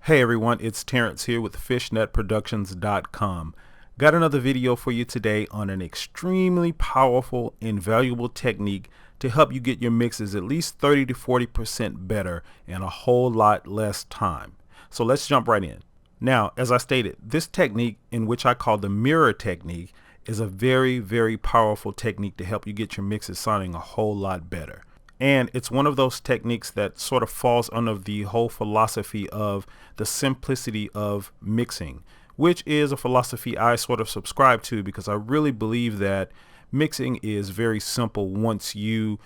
Hey everyone, it's Terrence here with fishnetproductions.com. Got another video for you today on an extremely powerful and valuable technique to help you get your mixes at least 30 to 40% better in a whole lot less time. So let's jump right in. Now, as I stated, this technique, in which I call the mirror technique, is a very powerful technique to help you get your mixes sounding a whole lot better. And it's one of those techniques that sort of falls under the whole philosophy of the simplicity of mixing, which is a philosophy I sort of subscribe to because I really believe that mixing is very simple once you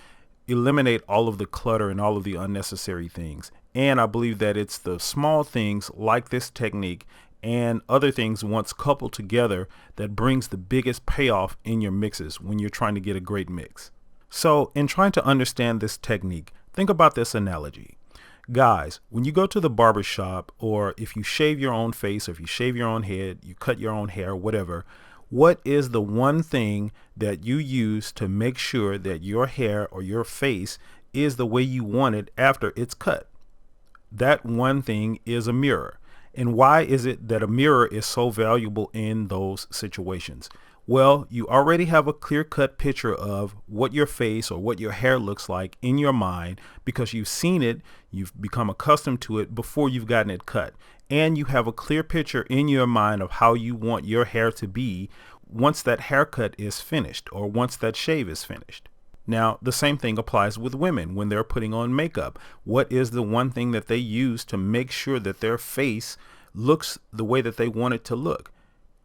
eliminate all of the clutter and all of the unnecessary things. And I believe that it's the small things like this technique and other things once coupled together that brings the biggest payoff in your mixes when you're trying to get a great mix. So in trying to understand this technique, think about this analogy. Guys, when you go to the barber shop, or if you shave your own face, or if you shave your own head, you cut your own hair, whatever, what is the one thing that you use to make sure that your hair or your face is the way you want it after it's cut? That one thing is a mirror. And why is it that a mirror is so valuable in those situations? Well, you already have a clear-cut picture of what your face or what your hair looks like in your mind because you've seen it, you've become accustomed to it before you've gotten it cut. And you have a clear picture in your mind of how you want your hair to be once that haircut is finished or once that shave is finished. Now, the same thing applies with women when they're putting on makeup. What is the one thing that they use to make sure that their face looks the way that they want it to look?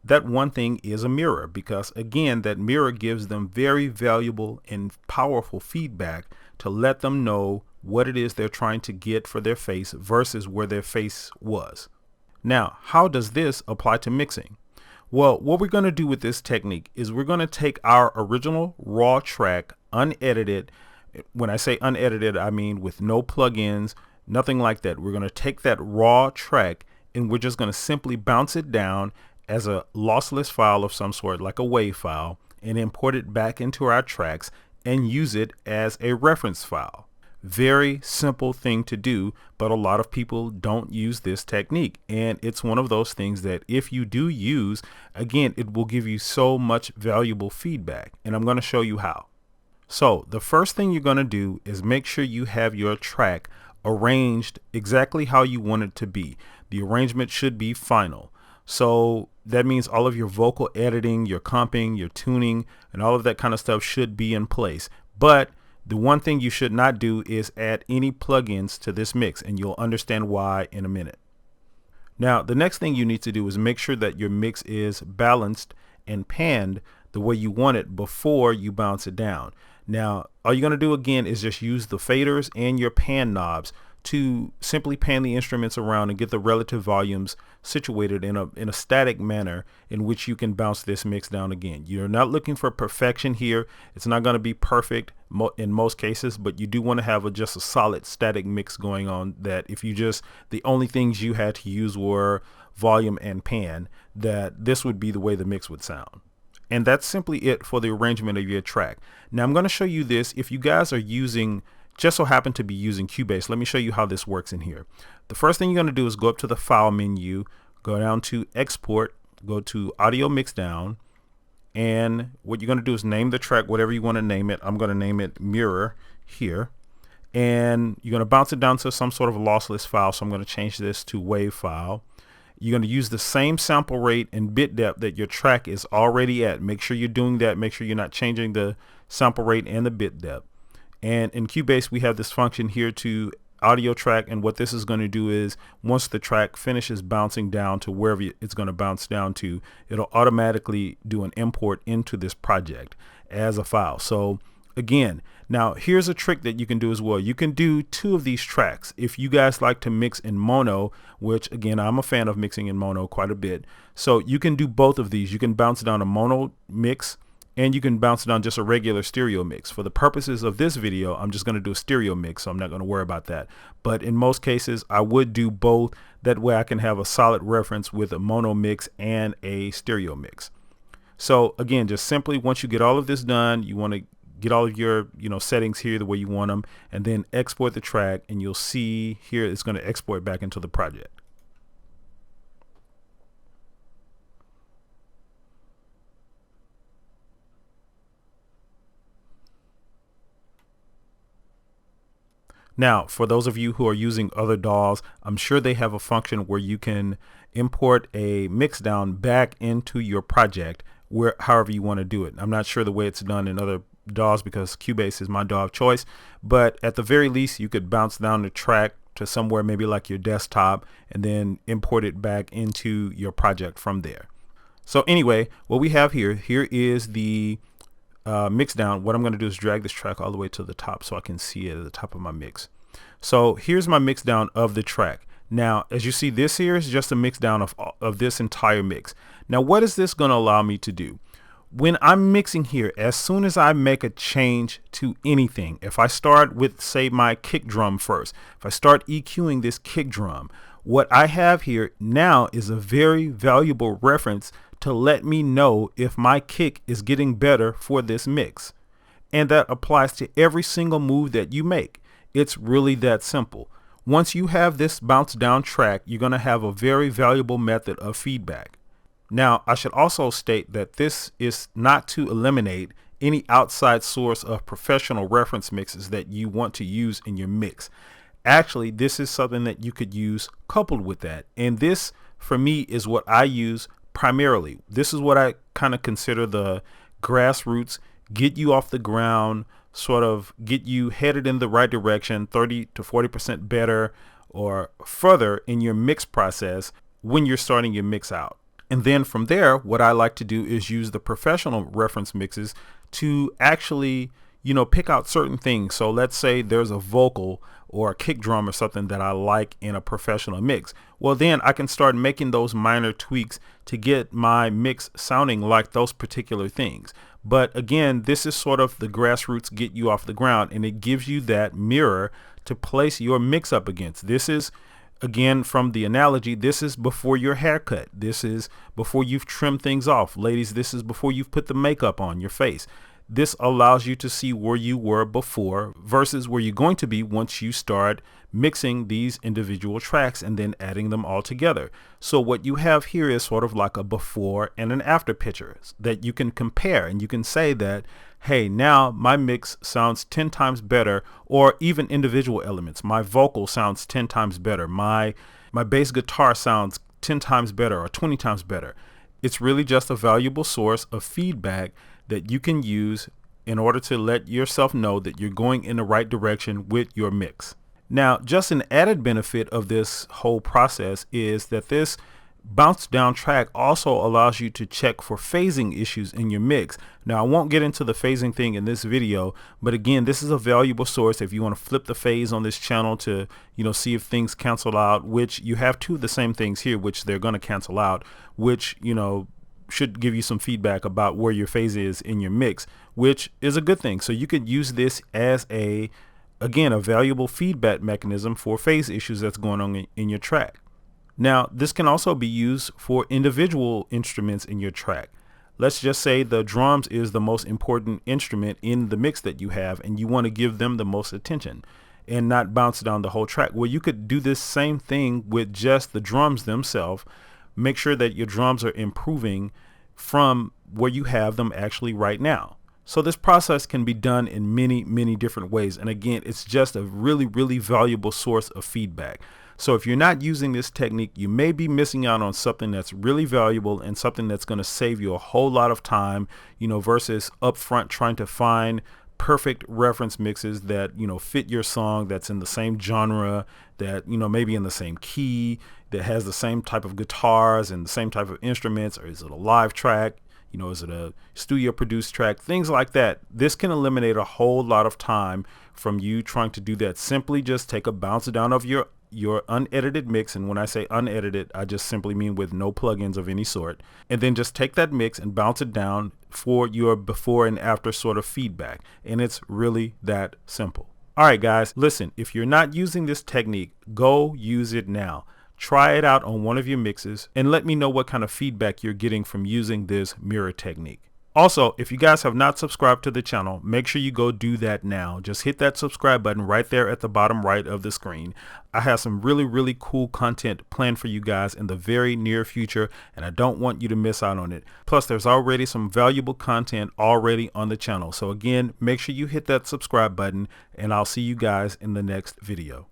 That one thing is a mirror, because again, that mirror gives them very valuable and powerful feedback to let them know what it is they're trying to get for their face versus where their face was. Now, how does this apply to mixing? Well, what we're going to do with this technique is we're going to take our original raw track, unedited. When I say unedited, I mean with no plugins, nothing like that. We're going to take that raw track and we're just going to simply bounce it down as a lossless file of some sort, like a WAV file, and import it back into our tracks and use it as a reference file. Very simple thing to do, but a lot of people don't use this technique. And it's one of those things that if you do use, again, it will give you so much valuable feedback. And I'm going to show you how. So the first thing you're going to do is make sure you have your track arranged exactly how you want it to be. The arrangement should be final. So that means all of your vocal editing, your comping, your tuning, and all of that kind of stuff should be in place. But the one thing you should not do is add any plugins to this mix, and you'll understand why in a minute. Now, the next thing you need to do is make sure that your mix is balanced and panned the way you want it before you bounce it down. Now, all you're going to do again is just use the faders and your pan knobs to simply pan the instruments around and get the relative volumes situated in a static manner in which you can bounce this mix down again. You're not looking for perfection here. It's not going to be perfect in most cases, but you do want to have just a solid static mix going on, that if you just, the only things you had to use were volume and pan, that this would be the way the mix would sound. And that's simply it for the arrangement of your track. Now I'm going to show you this. If you guys are just so happen to be using Cubase, let me show you how this works in here. The first thing you're going to do is go up to the file menu, go down to export, go to audio mixdown, and what you're going to do is name the track whatever you want to name it. I'm going to name it mirror here, and you're going to bounce it down to some sort of lossless file. So I'm going to change this to WAV file. You're going to use the same sample rate and bit depth that your track is already at. Make sure you're doing that. Make sure you're not changing the sample rate and the bit depth. And in Cubase, we have this function here to audio track. And what this is going to do is once the track finishes bouncing down to wherever it's going to bounce down to, it'll automatically do an import into this project as a file. So again, now here's a trick that you can do as well. You can do two of these tracks. If you guys like to mix in mono, which again, I'm a fan of mixing in mono quite a bit. So you can do both of these. You can bounce down a mono mix, and you can bounce it on just a regular stereo mix. For the purposes of this video, I'm just going to do a stereo mix, so I'm not going to worry about that. But in most cases, I would do both. That way I can have a solid reference with a mono mix and a stereo mix. So again, just simply once you get all of this done, you want to get all of your settings here the way you want them, and then export the track, and you'll see here it's going to export back into the project. Now, for those of you who are using other DAWs, I'm sure they have a function where you can import a Mixdown back into your project however you want to do it. I'm not sure the way it's done in other DAWs because Cubase is my DAW of choice, but at the very least you could bounce down the track to somewhere maybe like your desktop and then import it back into your project from there. So anyway, what we have here is the Mixdown. What I'm going to do is drag this track all the way to the top so I can see it at the top of my mix. So here's my Mixdown of the track. Now, as you see, this here is just a Mixdown of this entire mix. Now, what is this going to allow me to do? When I'm mixing here, as soon as I make a change to anything, if I start with, say, my kick drum first, if I start EQing this kick drum, what I have here now is a very valuable reference to let me know if my kick is getting better for this mix. And that applies to every single move that you make. It's really that simple. Once you have this bounce down track, you're going to have a very valuable method of feedback. Now, I should also state that this is not to eliminate any outside source of professional reference mixes that you want to use in your mix. Actually, this is something that you could use coupled with that. And this, for me, is what I use primarily. This is what I kind of consider the grassroots, get you off the ground, sort of get you headed in the right direction, 30 to 40% better or further in your mix process when you're starting your mix out. And then from there, what I like to do is use the professional reference mixes to actually, pick out certain things. So let's say there's a vocal or a kick drum or something that I like in a professional mix. Well, then I can start making those minor tweaks to get my mix sounding like those particular things. But again, this is sort of the grassroots, get you off the ground, and it gives you that mirror to place your mix up against. This is, again, from the analogy, this is before your haircut. This is before you've trimmed things off. Ladies, this is before you've put the makeup on your face. This allows you to see where you were before versus where you're going to be once you start mixing these individual tracks and then adding them all together. So what you have here is sort of like a before and an after picture that you can compare, and you can say that, hey, now my mix sounds 10 times better, or even individual elements. My vocal sounds 10 times better. My bass guitar sounds 10 times better or 20 times better. It's really just a valuable source of feedback that you can use in order to let yourself know that you're going in the right direction with your mix. Now, just an added benefit of this whole process is that this bounce down track also allows you to check for phasing issues in your mix. Now, I won't get into the phasing thing in this video, but again, this is a valuable source if you want to flip the phase on this channel to, see if things cancel out, which you have two of the same things here, which they're going to cancel out, which, should give you some feedback about where your phase is in your mix, which is a good thing. So you could use this as a valuable feedback mechanism for phase issues that's going on in your track. Now, this can also be used for individual instruments in your track. Let's just say the drums is the most important instrument in the mix that you have, and you want to give them the most attention and not bounce down the whole track. Well, you could do this same thing with just the drums themselves. Make sure that your drums are improving from where you have them actually right now. So this process can be done in many, many different ways. And again, it's just a really, really valuable source of feedback. So if you're not using this technique, you may be missing out on something that's really valuable and something that's going to save you a whole lot of time, versus upfront trying to find perfect reference mixes that, fit your song, that's in the same genre, that, maybe in the same key, that has the same type of guitars and the same type of instruments. Or is it a live track? Is it a studio produced track? Things like that. This can eliminate a whole lot of time from you trying to do that. Simply just take a bounce down of your unedited mix. And when I say unedited, I just simply mean with no plugins of any sort. And then just take that mix and bounce it down for your before and after sort of feedback. And it's really that simple. All right, guys, listen, if you're not using this technique, go use it now. Try it out on one of your mixes and let me know what kind of feedback you're getting from using this mirror technique. Also, if you guys have not subscribed to the channel, make sure you go do that now. Just hit that subscribe button right there at the bottom right of the screen. I have some really cool content planned for you guys in the very near future, and I don't want you to miss out on it. Plus, there's already some valuable content already on the channel. So again, make sure you hit that subscribe button, and I'll see you guys in the next video.